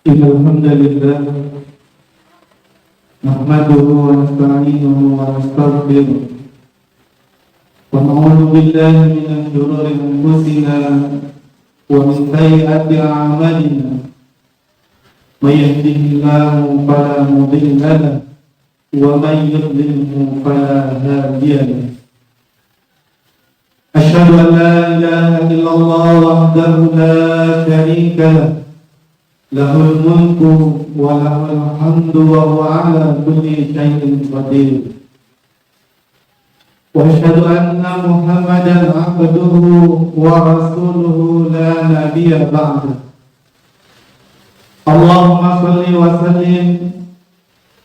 Alhamdulillah, nahmaduhu wa nasta'inuhu wa nastaghfiruh wa na'udzu billahi min shururi anfusina wa min sayyiati a'malina. May yahdihillahu fala mudilla lahu wa may yudlilhu fala hadiya lahu. Asyhadu an la ilaha illallah wahdahu la syarika lahu, lahul mulku wa lahul hamdu wa huwa ala kulli syai'in qadir. Wa asyhadu anna Muhammadan abduhu wa rasuluhu la nabiyya ba'dahu. Allahumma shalli wa sallim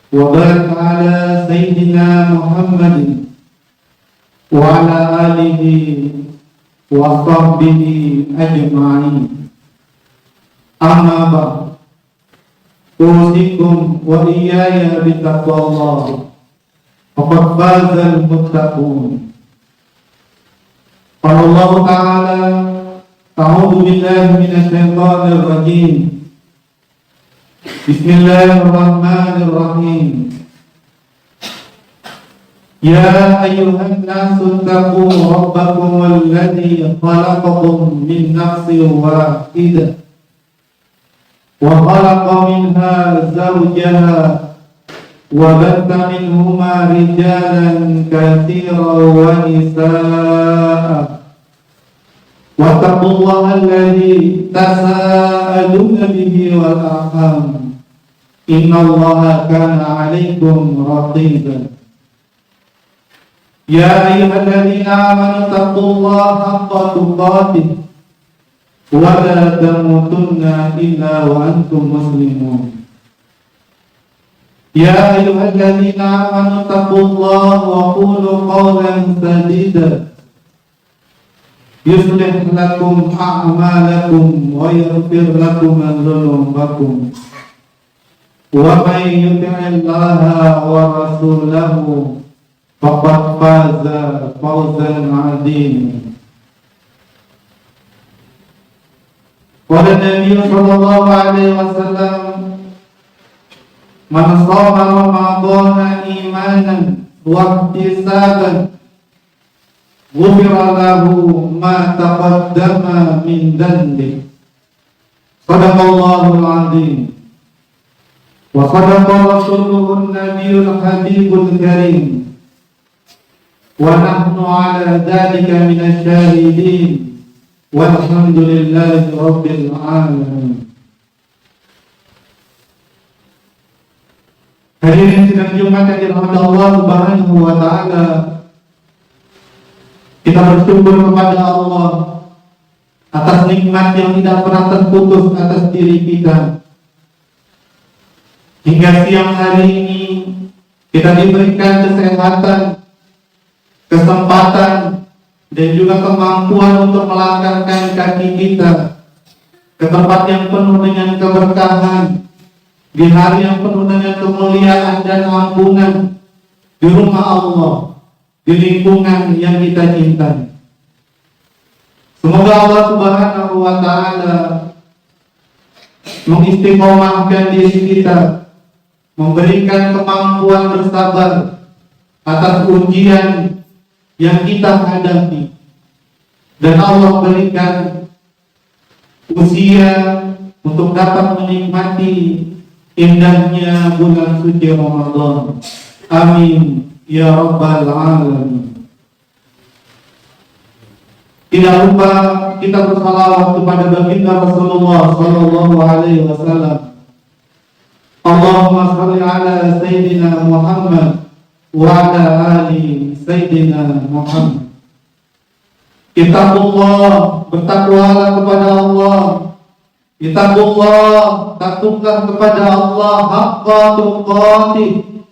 wa barik ala sayyidina Muhammadin wa ala alihi wa sahbihi ajma'in. Amma ba'd. Usikum wa iyaya bittaqwallah. Faqad fazal muttaqun. Qala Allah Ta'ala, a'udzu billahi minasy syaithanir rajim. Bismillahirrahmanirrahim. Ya ayyuhan nasu taqu rabbakum alladzi khalaqakum min nafsin wahidah wa khalaqa minha zawjaha wa batha minhuma rijalan katsiran wa nisaa'a wattaqullaha alladzi tasaaluna bihi wal arham innallaha kana 'alaikum raqiban. Ya ayyuhalladzina amanu taqullaha haqqa tuqatih wa la tamutunna illa wa antum muslimun. Ya ayyuhalladzina amanu taqullaha wa qulu qawlan sadida yuslih lakum a'malakum wa yaghfir lakum dhunubakum wa may yuti'illaha wa rasulahu faqad faza fawzan 'azima. Qala Nabi sallallahu alaihi wasallam, man shoma ramadhana imanan wa ihtisaban ghufira lahu ma taqaddama min dhanbi. Shadaqallahul 'azim. Wa sadaqa rasuluhun nabiyyul habibul karim. Wa nahnu ala dzalika minasy syahidin. Walhamdulillahi rabbil alamin. Hadirin sidang Jumat yang dirahmati Allah Subhanahu wa taala, kita bersyukur kepada Allah atas nikmat yang tidak pernah terputus atas diri kita. Hingga siang hari ini kita diberikan kesehatan, kesempatan dan juga kemampuan untuk melangkahkan kaki kita ke tempat yang penuh dengan keberkahan, di hari yang penuh dengan kemuliaan dan ampunan, di rumah Allah, di lingkungan yang kita cintai. Semoga Allah Subhanahu wa taala mengistiqomahkan diri kita, memberikan kemampuan bersabar atas ujian yang kita hadapi, dan Allah berikan usia untuk dapat menikmati indahnya bulan suci Ramadan. Amin ya rabbal alamin. Tidak lupa kita bersalawat kepada baginda Rasulullah sallallahu alaihi wasallam. Allahumma shalli ala sayyidina Muhammad wa ala ali sayyidina Muhammad. Ittaqullah, bertakwalah kepada Allah. Ittaqullah, takutlah kepada Allah haqqa tuqatih,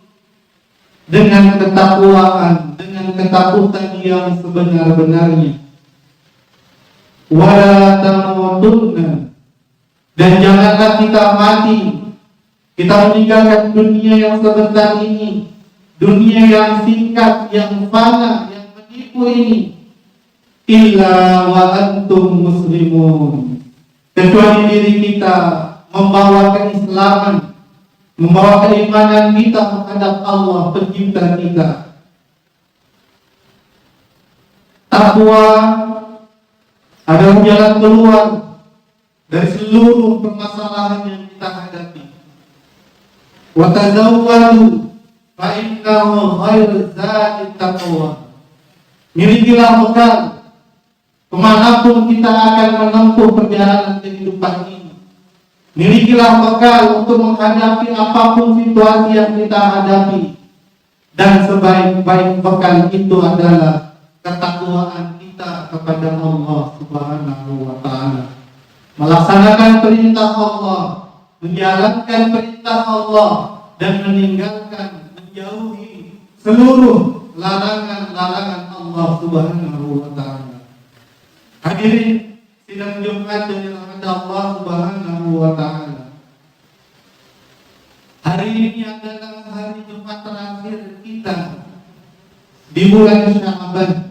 dengan ketakwaan, dengan ketakutan yang sebenar-benarnya. Wala tamutunna, dan janganlah kita mati, kita meninggalkan dunia yang sebentar ini, dunia yang singkat, yang fana, yang menipu ini, illa wa antum muslimun. Kecuali diri kita membawa keislaman, membawa keimanan kita menghadap Allah pencipta kita. Takwa adalah jalan keluar dari seluruh permasalahan yang kita hadapi. Wa tazawwadu fa innahu khairu zadi taqwa. Milikilah bekal kemanapun kita akan menempuh perjalanan kehidupan ini. Milikilah bekal untuk menghadapi apapun situasi yang kita hadapi. Dan sebaik-baik bekal itu adalah ketakwaan kita kepada Allah Subhanahu wa Ta'ala. Melaksanakan perintah Allah, menjalankan perintah Allah, dan meninggalkan, menjauhi seluruh larangan-larangan Allah Subhanahu wa Ta'ala. Hadirin sidang Jumat yang dirahmati Allah Subhanahu wa Ta'ala. Hari ini adalah hari Jumat terakhir kita di bulan Sya'ban.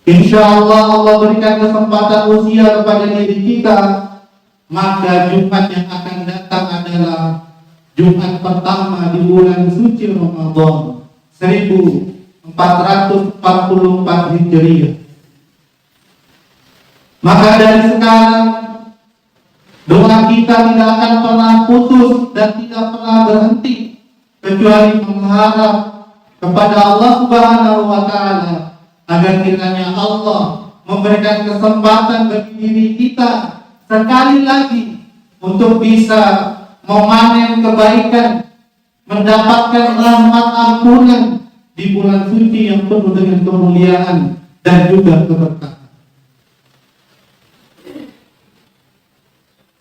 Insya Allah Allah berikan kesempatan usia kepada diri kita, maka Jumat yang akan datang adalah Jumat pertama di bulan suci Ramadan 1444 Hijriah. Maka dari sekarang doa kita tidak akan pernah putus dan tidak pernah berhenti kecuali mengharap kepada Allah Subhanahu wa Ta'ala agar kiranya Allah memberikan kesempatan bagi diri kita sekali lagi untuk bisa memanen kebaikan, mendapatkan rahmat ampunan di bulan suci yang penuh dengan kemuliaan dan juga keberkahan.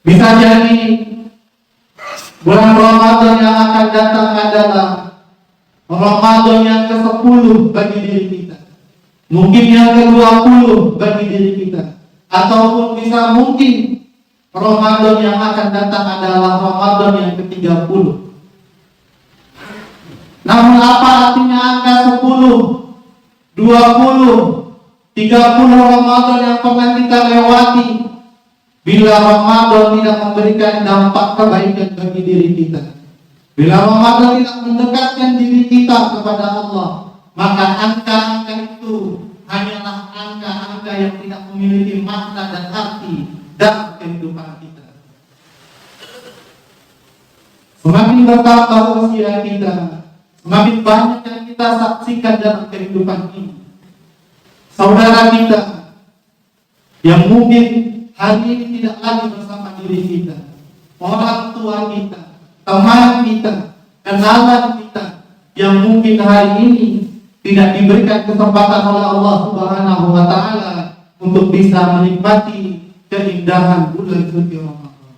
Bisa jadi bulan Ramadan yang akan datang adalah Ramadan yang ke-10 bagi diri kita. Mungkin yang ke-20 bagi diri kita. Ataupun bisa mungkin Ramadan yang akan datang adalah Ramadan yang ke-30. Namun apa artinya angka 10, 20, 30 Ramadan yang pernah kita lewati bila Ramadan tidak memberikan dampak kebaikan bagi diri kita? Bila Ramadan tidak mendekatkan diri kita kepada Allah, maka angka-angka itu hanyalah angka-angka yang tidak memiliki makna dan arti dalam kehidupan kita. Semakin bertambah usia kita, semakin banyak yang kita saksikan dalam kehidupan ini. Saudara kita yang mungkin hari ini tidak lagi bersama diri kita, orang tua kita, teman kita, kenalan kita yang mungkin hari ini tidak diberikan kesempatan oleh Allah Subhanahu wa Ta'ala untuk bisa menikmati keindahan bulan suci Ramadan.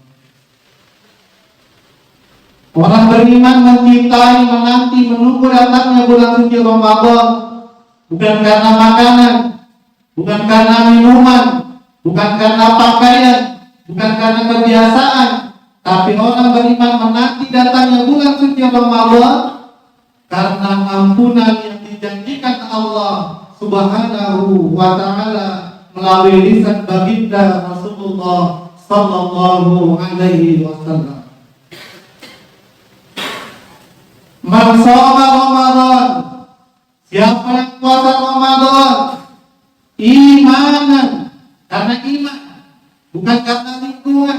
Orang beriman mencintai, menanti, menunggu datangnya bulan suci Ramadan bukan karena makanan, bukan karena minuman, bukan karena pakaian, bukan karena kebiasaan, tapi orang beriman menanti datangnya bulan suci Ramadan karena ampunan yang dijanjikan Allah Subhanahu wa Ta'ala melalui lisan baginda Rasulullah sallallahu alaihi wasallam. Man shoma Ramadan, siapa yang puasa Ramadan imanan, karena iman, bukan karena lingkungan,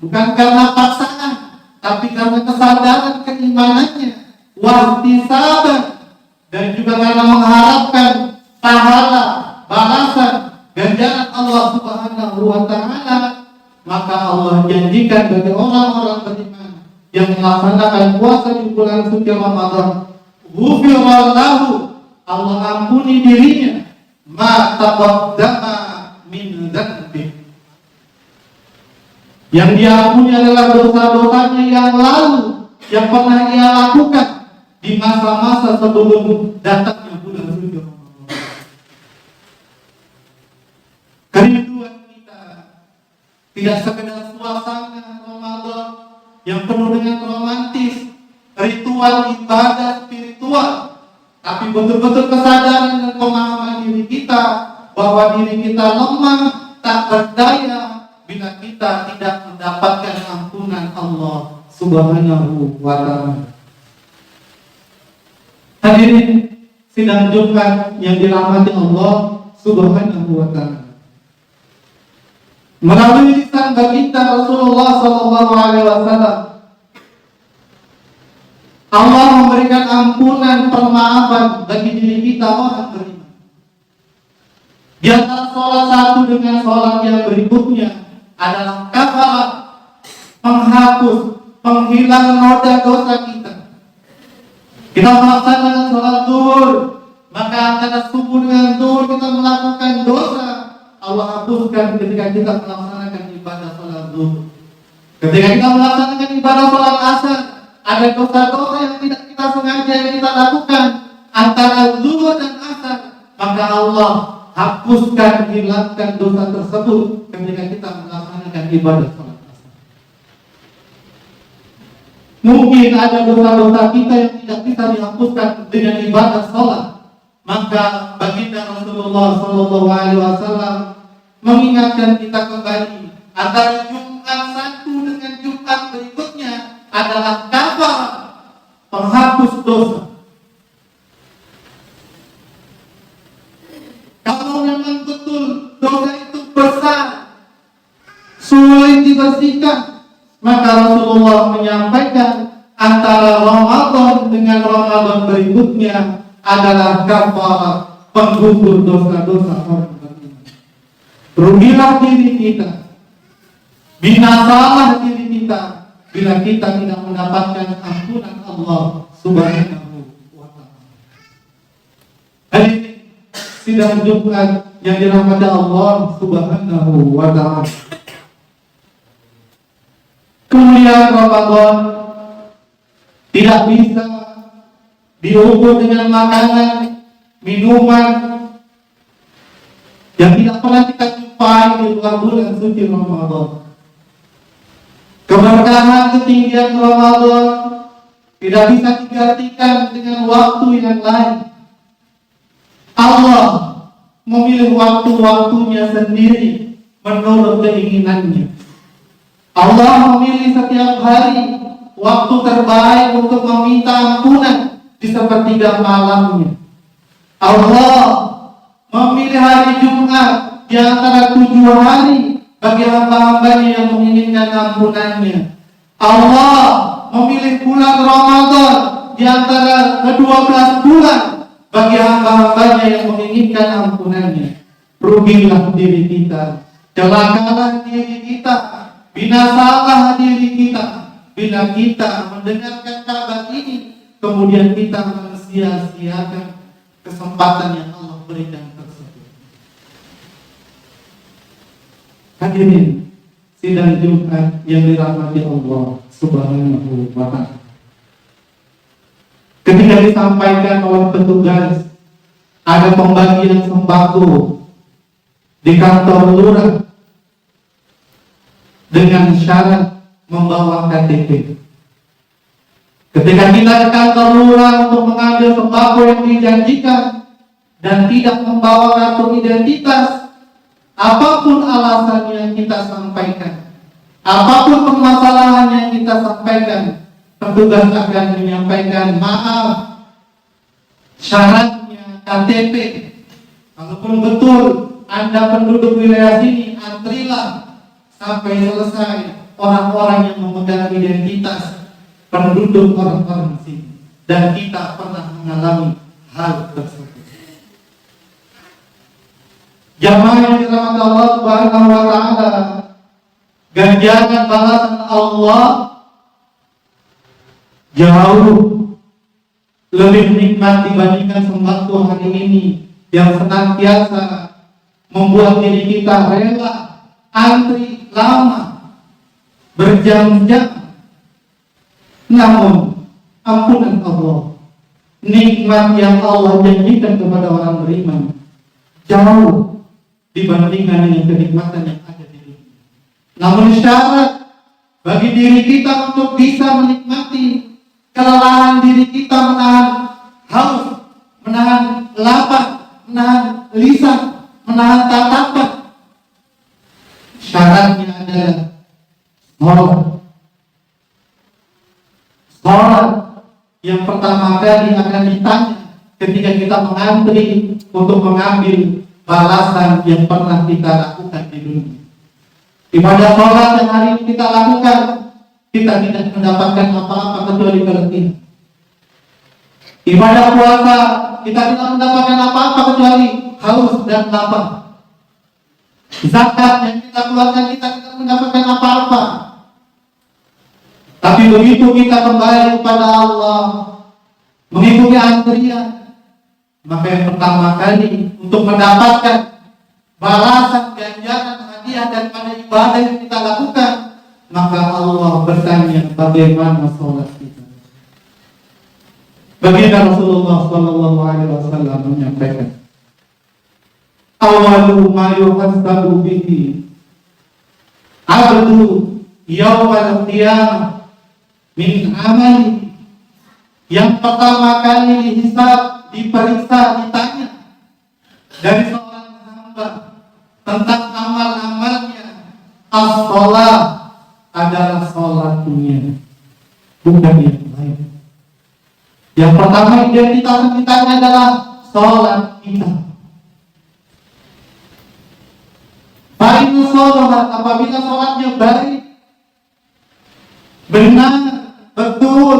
bukan karena paksaan, tapi karena kesadaran keimanannya, wahtisaban, dan juga karena mengharapkan pahala, balasan, ganjaran Allah Subhanahu wa Ta'ala, maka Allah janjikan bagi orang-orang beriman yang melaksanakan puasa di bulan suci Ramadan, ghufira lahu, Allah ampuni dirinya ma taqaddama min dzanbi, yang diampuni adalah dosa-dosanya yang lalu yang pernah ia lakukan di masa-masa sebelum datangnya bulan suci Ramadan. Kerinduan kita tidak sekedar suasana Ramadan yang penuh dengan romantis, ritual ibadah spiritual, tapi tapi betul-betul kesadaran dan pemahaman diri kita bahwa diri kita lemah, tak berdaya bila kita tidak mendapatkan ampunan Allah Subhanahu wa Ta'ala. Hadirin sidang Jumat yang dirahmati Allah Subhanahu wa Ta'ala. Melalui lisan baginda Rasulullah sallallahu alaihi wasallam, Allah memberikan ampunan, permaafan bagi diri kita orang beriman. Di antara sholat satu dengan sholat yang berikutnya adalah kafarat, menghapus, penghilang noda dosa kita. Kita melaksanakan sholat zuhur, maka antara subuh dengan zuhur kita melakukan dosa, Allah hapuskan ketika kita melaksanakan ibadah sholat zuhur. Ketika kita melaksanakan ibadah sholat asar, ada dosa-dosa yang tidak kita sengaja yang kita lakukan antara zuhur dan asar, maka Allah hapuskan, hilangkan dosa tersebut ketika kita melaksanakan ibadah sholat asar. Mungkin ada dosa-dosa kita yang tidak bisa dihapuskan dengan ibadah sholat, maka baginda Rasulullah Sallallahu Alaihi Wasallam mengingatkan kita kembali antara Jumat satu dengan Jumat berikutnya adalah kafarat, penghapus dosa. Kalau memang betul dosa itu besar, sulit dibersihkan, maka Rasulullah menyampaikan antara Ramadan dengan Ramadan berikutnya adalah kafarat, penggugur dosa-dosa orang beriman. Rugilah diri kita, binasalah diri kita bila kita tidak mendapatkan ampunan Allah Subhanahu wa Ta'ala. Hari ini sidang Jumat yang dirahmati Allah Subhanahu wa Ta'ala. Kemuliaan Ramadan tidak bisa diukur dengan makanan, minuman yang tidak pernah kita jumpai di luar bulan suci Ramadan. Keberkahan ketinggian Ramadan tidak bisa digantikan dengan waktu yang lain. Allah memilih waktu-waktunya sendiri menurut keinginannya. Allah memilih setiap hari waktu terbaik untuk meminta ampunan di sepertiga malamnya. Allah memilih hari Jumat di antara 7 hari bagi hamba-hambanya yang menginginkan ampunannya. Allah memilih bulan Ramadan di antara ke-12 bulan bagi hamba-hambanya yang menginginkan ampunannya. Rugilah diri kita, celakalah diri kita, binasalah diri kita bila kita mendengarkan kabar ini kemudian kita mensia-siakan kesempatan yang Allah berikan tersebut. Hadirin sidang Jumat yang dirahmati Allah Subhanahu wa Ta'ala. Ketika disampaikan oleh petugas ada pembagian sembako di kantor lurah dengan syarat membawa KTP. Ketika kita ke kantor lurah untuk mengambil sembako yang dijanjikan dan tidak membawa kartu identitas, apapun alasan yang kita sampaikan, apapun permasalahan yang kita sampaikan, petugas akan menyampaikan maaf, syaratnya KTP. Walaupun betul Anda penduduk wilayah sini, antrilah sampai selesai orang-orang yang memegang identitas penduduk orang-orang sini. Dan kita pernah mengalami hal tersebut. Jamaah yang dirahmati Allah Subhanahu wa Ta'ala, ganjaran balasan Allah jauh lebih nikmat dibandingkan sembako hari ini yang senantiasa membuat diri kita rela antri lama berjam-jam. Namun ampunan Allah, nikmat yang Allah janjikan kepada orang beriman jauh dibandingkan dengan kenikmatan yang ada di dunia. Namun syarat bagi diri kita untuk bisa menikmati kelelahan diri kita menahan haus, menahan lapar, menahan lisan, menahan tatapan. Syaratnya adalah sholat. Sholat yang pertama kali akan ditanya ketika kita mengantri untuk mengambil balasan yang pernah kita lakukan di dunia. Ibadah sholat yang hari ini kita lakukan, kita tidak mendapatkan apa-apa kecuali keletihan. Ibadah puasa, kita tidak mendapatkan apa-apa kecuali haus dan lapar. Zakat yang kita keluarkan, kita tidak mendapatkan apa-apa. Tapi begitu kita kembali kepada Allah, mengikuti antrian, maka yang pertama kali untuk mendapatkan balasan, ganjaran, hadiah daripada ibadah yang kita lakukan, maka Allah bertanya bagaimana sholat kita. Baginda Rasulullah SAW menyampaikan, awalu ma yuhassabu bihi abdu yawmal qiyamah min amali. Yang pertama kali dihisab, diperiksa, ditanya dari seorang hamba tentang amal-amalnya, as-sholat, adalah sholatnya, bukan yang lain. Yang pertama identitas yang ditanya adalah sholat kita. Fa'inna sholat, apabila sholatnya baik, benar, betul,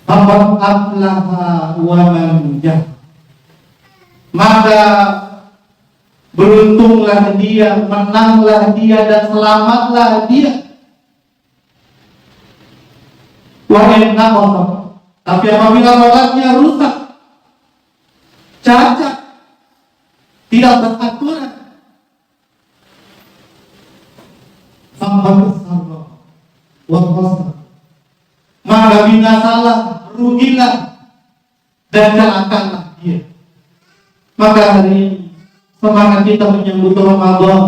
faqad aflaha wa man jah, maka beruntunglah dia, menanglah dia, dan selamatlah dia. Wa in naqasa, tapi apabila sholatnya rusak, cacat, tidak beraturan, faqad sarra wa khasara, maka binasalah, rugilah, dan celakalah dia. Maka hari ini semangat kita menyambut Ramadan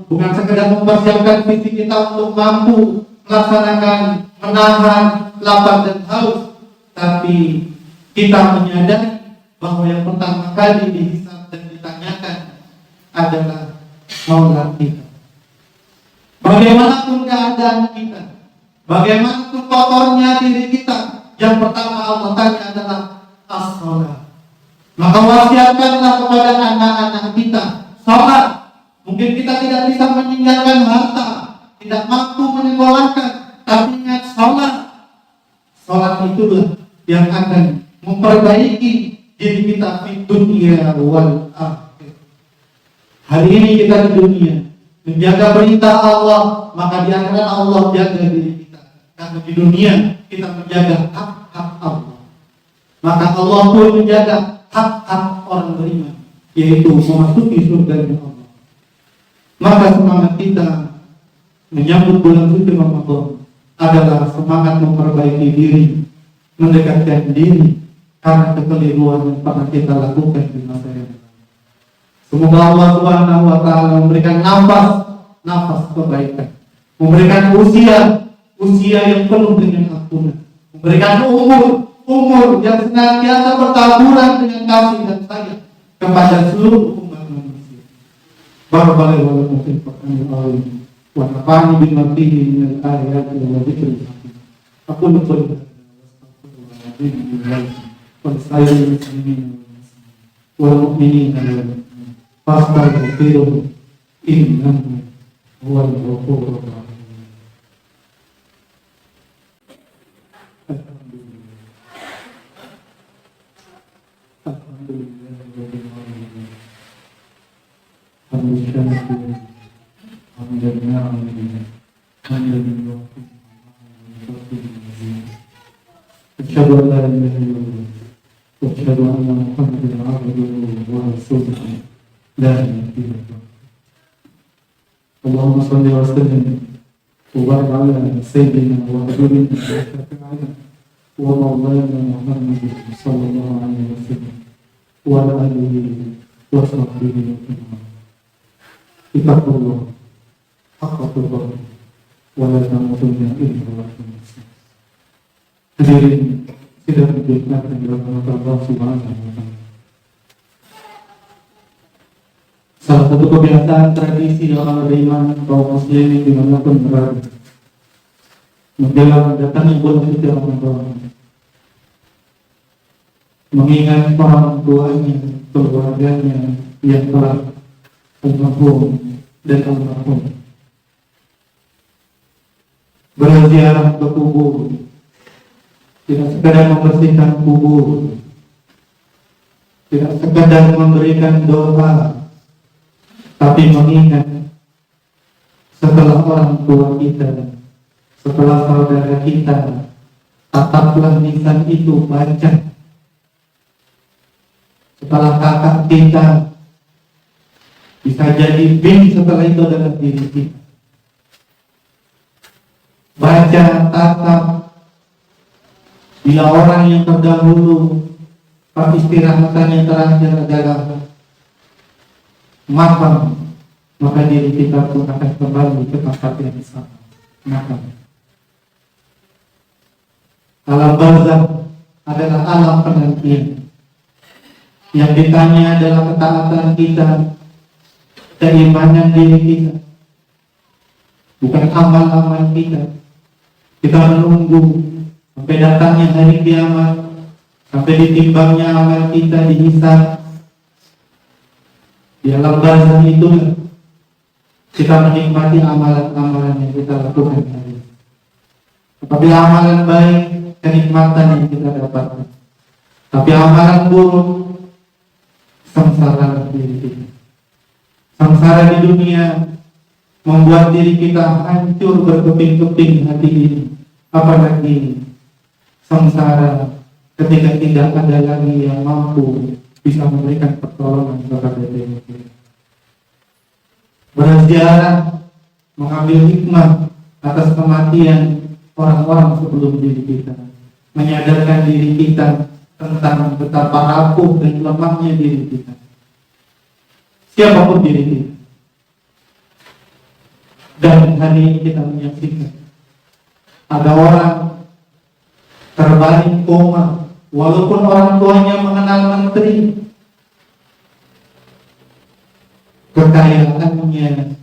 bukan sekedar mempersiapkan fisik kita untuk mampu melaksanakan menahan lapar dan haus, tapi kita menyadari bahwa yang pertama kali dihisab dan ditanyakan adalah sholat kita. Bagaimanapun keadaan kita, bagaimanapun kotornya diri kita, yang pertama Allah tanya adalah as-sholat. Maka wasiatkanlah kepada anak-anak kita sholat. Mungkin kita tidak bisa meninggalkan harta, tidak mampu menyekolahkan, tapi ingat sholat. Sholat itulah yang akan memperbaiki diri kita di dunia wal akhir. Hari ini kita di dunia menjaga perintah Allah, maka di akhirat Allah jaga diri kita. Karena di dunia kita menjaga hak-hak Allah, maka Allah pun menjaga hak-hak orang beriman, yaitu memasuki surga Allah. Maka semangat kita menyambut bulan suci Ramadan adalah semangat memperbaiki diri, mendekatkan diri karena kekeliruan yang pernah kita lakukan di masa yang lalu. Semoga Allah Subhanahu wa taala memberikan nafas kebaikan, memberikan usia yang penuh dengan ampunan, memberikan umur yang senantiasa bertaburan dengan kasih dan sayang kepada seluruh umat manusia. Barakallahu wa lakum fil Qur'anil azim wa nafa'ani bima fihi minal ayati wa dzikril hakim. Aku qul wa sayyidil muslimin wal mu'minin fastaghfiruhu innahu huwal ghafurur rahim. أشهد أن لا إله إلا الله وأشهد أن محمدا عبده ورسوله لا نبي بعده. اللهم صل وسلم وبارك على سيدنا وحبيبنا وشفيعنا ومولانا محمد صلى الله عليه وسلم وعلى آله وصحبه وسلم. اتقوا الله حق تقاته ولا تموتن إلا وأنتم مسلمون. Hadirin tidak diberikan dengan Allah Subhanahu wa Ta'ala. Salah satu kebiasaan tradisi orang beriman kaum muslimin dimanapun berada, menjelang datangnya bulan suci Ramadan, mengingat orang tuanya, keluarganya yang telah almarhum dan almarhum, berziarah ke kubur, tidak sekadar membersihkan kubur, tidak sekadar memberikan doa, tapi mengingat setelah orang tua kita, setelah saudara kita, tataplah lisan itu baca. Setelah kakak kita, bisa jadi bin setelah itu adalah diri kita. Baca, tatap. Bila orang yang terdahulu peristirahatannya terakhir adalah makam, maka diri kita pun akan kembali ke tempat yang sama, makam. Alam barzakh adalah alam penantian. Yang ditanya adalah ketaatan kita, keimanan diri kita, bukan amal-amal kita. Kita menunggu sampai datangnya hari kiamat, sampai ditimbangnya amal kita, dihisab. Di alam barzakh itulah kita menikmati amalan-amalan yang kita lakukan hari ini. Apabila amalan baik, kenikmatan yang kita dapatkan. Tapi amalan buruk, sengsara diri kita. Sengsara di dunia membuat diri kita hancur berkeping-keping hati ini. Apalagi sengsara ketika tidak ada lagi yang mampu bisa memberikan pertolongan kepada diri kita. Berziarah, mengambil hikmah atas kematian orang-orang sebelum diri kita, menyadarkan diri kita tentang betapa rapuh dan lemahnya diri kita. Siapapun diri kita. Dan hari ini kita menyaksikan ada orang terbaring koma, walaupun orang tuanya mengenal menteri, kekayaannya,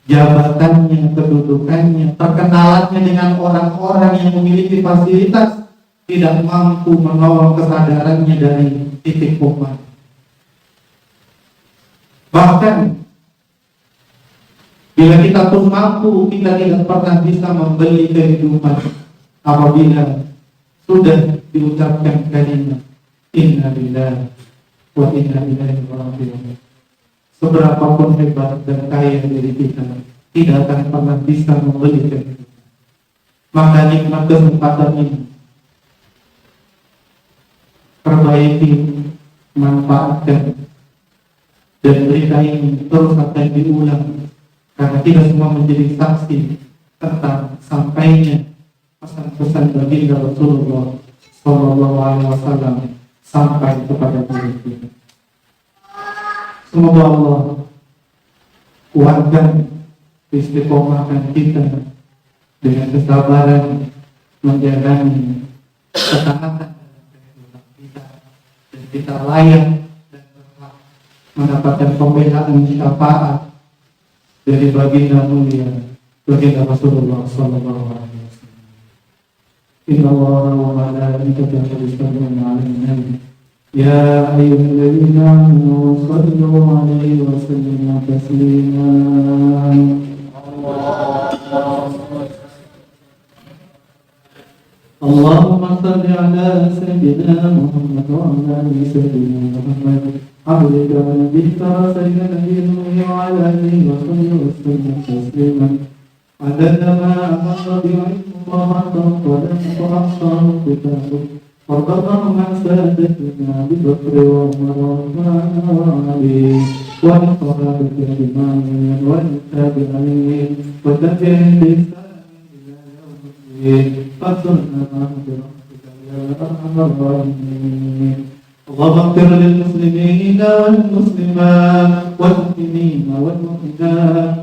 jabatannya, kedudukannya, perkenalannya dengan orang-orang yang memiliki fasilitas, tidak mampu menolong kesadarannya dari titik koma. Bahkan bila kita pun mampu, kita tidak pernah bisa membeli kehidupan apabila sudah diucapkan kalimat inna lillahi wa inna ilaihi raji'un. Seberapapun hebat dan kaya diri kita, tidak akan pernah bisa membeli kehidupan. Maka nikmat kesempatan ini perbaiki, manfaatkan, dan berita ini terus akan diulang, karena kita semua menjadi saksi tentang sampainya pesan-pesan baginda Rasulullah Sallallahu Alaihi Wasallam sampai kepada diri kita. Semoga Allah kuatkan, istiqomahkan kita dengan kesabaran menjalani ketaatan dalam kita, dan kita layak dan berhak mendapatkan pembelaan syafaat dari baginda mulia, baginda Rasulullah Sallallahu Alaihi Wasallam. Inna Allah wa malaikatahu yusalluna 'alan nabi. Ya ayyuhalladzina amanu shallu 'alaihi wa sallimu taslima. Allahumma shalli 'ala sayyidina Muhammad wa 'ala ali sayyidina Muhammad. Abdika wa nabiyyika sayyidina nabiyyi wa 'ala alihi wa sahbihi wa sallam taslima. Adada ma amara bihi Allah ta'ala wa ahsanu kitabuh. Allahumma saddidna bi dhikri wa marhamna wa ali wa nafa'na bi imanin wa tabi'in wa tabi'in bi ihsanin ila yawmiddin. Fasalna bi rahmatika ya arhamar rahimin. اللهم اغفر للمسلمين والمسلمات والمؤمنين والمؤمنات